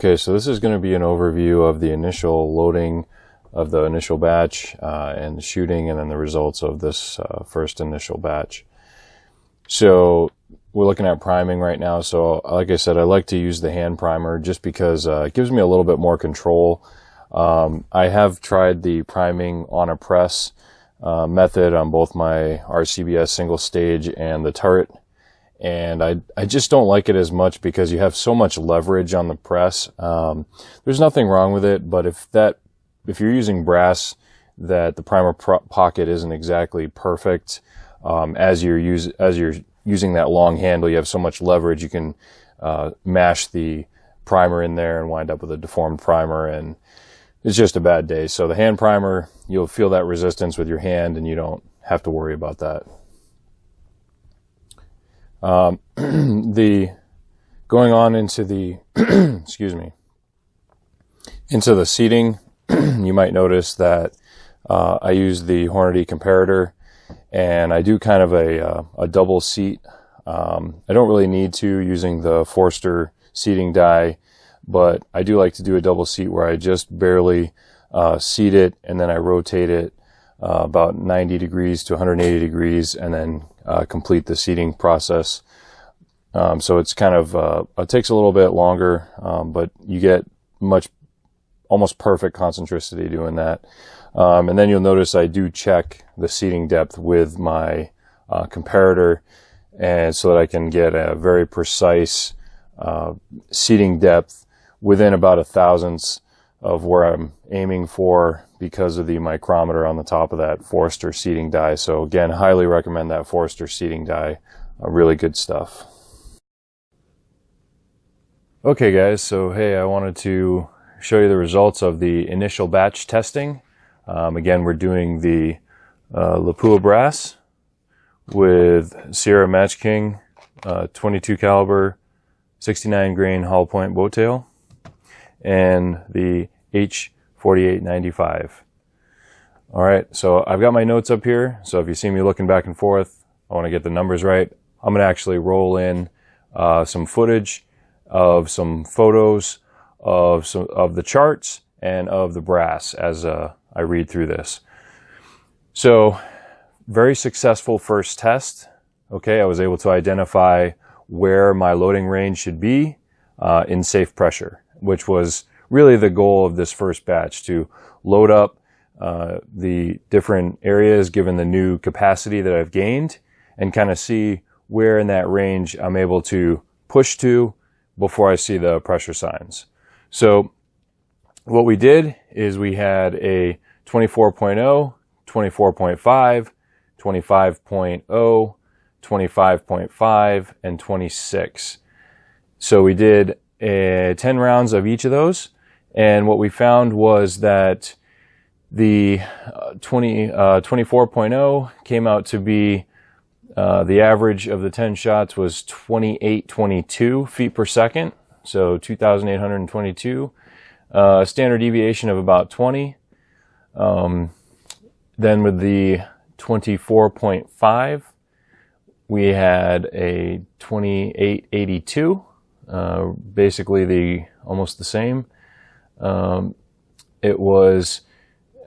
Okay, so this is going to be an overview of the initial loading of the initial batch and the shooting, and then the results of this first initial batch. So we're looking at priming right now. So like I said, I like to use the hand primer just because it gives me a little bit more control. I have tried the priming on a press method on both my RCBS single stage and the turret, and I just don't like it as much because you have so much leverage on the press. There's nothing wrong with it, but if you're using brass, that the primer pocket isn't exactly perfect. As you're using that long handle, you have so much leverage, you can mash the primer in there and wind up with a deformed primer, and it's just a bad day. So the hand primer, you'll feel that resistance with your hand, and you don't have to worry about that. Going on into the excuse me, into the seating, you might notice that I use the Hornady comparator, and I do kind of a double seat. I don't really need to using the Forster seating die, but I do like to do a double seat where I just barely seat it, and then I rotate it about 90 degrees to 180 degrees, and then complete the seating process. So it's kind of, it takes a little bit longer, but you get almost perfect concentricity doing that. And then you'll notice I do check the seating depth with my comparator, and so that I can get a very precise seating depth within about 1/1000th of where I'm aiming for, because of the micrometer on the top of that Forster seating die. So again, highly recommend that Forster seating die. Really good stuff. Okay guys, so hey, I wanted to show you the results of the initial batch testing. Again, we're doing the Lapua brass with Sierra Match King 22 caliber 69 grain hollow point bow tail, and the H4895. All right, so I've got my notes up here. So if you see me looking back and forth, I want to get the numbers right. I'm going to actually roll in some footage of some photos of the charts and of the brass as I read through this. So very successful first test. Okay, I was able to identify where my loading range should be in safe pressure, which was really the goal of this first batch, to load up the different areas given the new capacity that I've gained, and kind of see where in that range I'm able to push to before I see the pressure signs. So what we did is we had a 24.0, 24.5, 25.0, 25.5, and 26. So we did 10 rounds of each of those, and what we found was that the 24.0 came out to be the average of the 10 shots was 2822 feet per second, so 2,822. Standard deviation of about 20. Then with the 24.5, we had a 2882, basically almost the same. It was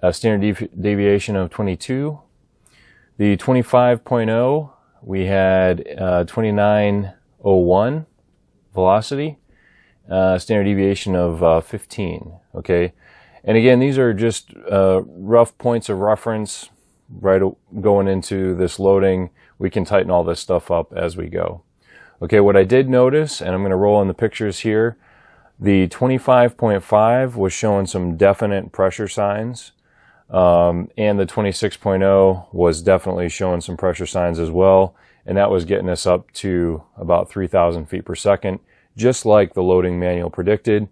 a standard deviation of 22. The 25.0, we had 2901 velocity, standard deviation of 15. Okay, and again, these are just rough points of reference. Right, going into this loading, we can tighten all this stuff up as we go. Okay, what I did notice, and I'm going to roll in the pictures here, the 25.5 was showing some definite pressure signs, and the 26.0 was definitely showing some pressure signs as well, and that was getting us up to about 3,000 feet per second, just like the loading manual predicted.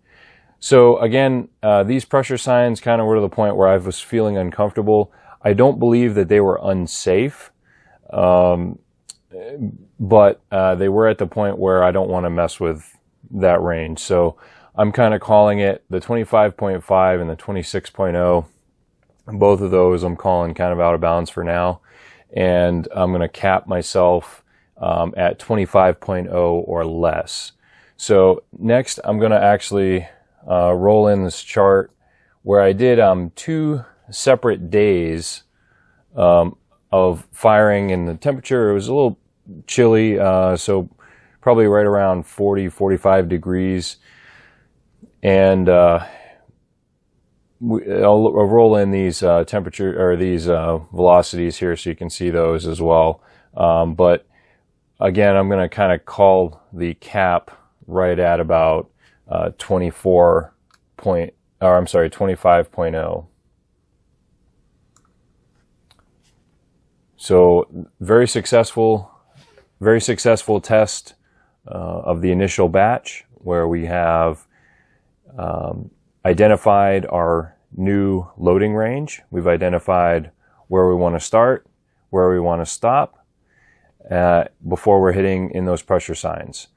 So again, these pressure signs kind of were to the point where I was feeling uncomfortable. I don't believe that they were unsafe, but they were at the point where I don't want to mess with that range. So I'm kind of calling it the 25.5 and the 26.0. Both of those I'm calling kind of out of bounds for now. And I'm going to cap myself at 25.0 or less. So next I'm going to actually roll in this chart where I did 2 separate days of firing, and the temperature, it was a little chilly, so probably right around 40-45 degrees. And I'll roll in these these velocities here so you can see those as well. But again, I'm going to kind of call the cap right at about 25.0. So very successful test of the initial batch, where we have identified our new loading range. We've identified where we want to start, where we want to stop, before we're hitting in those pressure signs.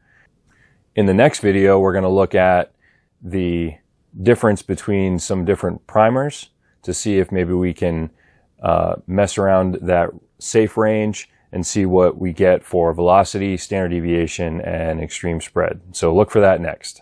In the next video, we're going to look at the difference between some different primers to see if maybe we can mess around that safe range and see what we get for velocity, standard deviation, and extreme spread. So look for that next.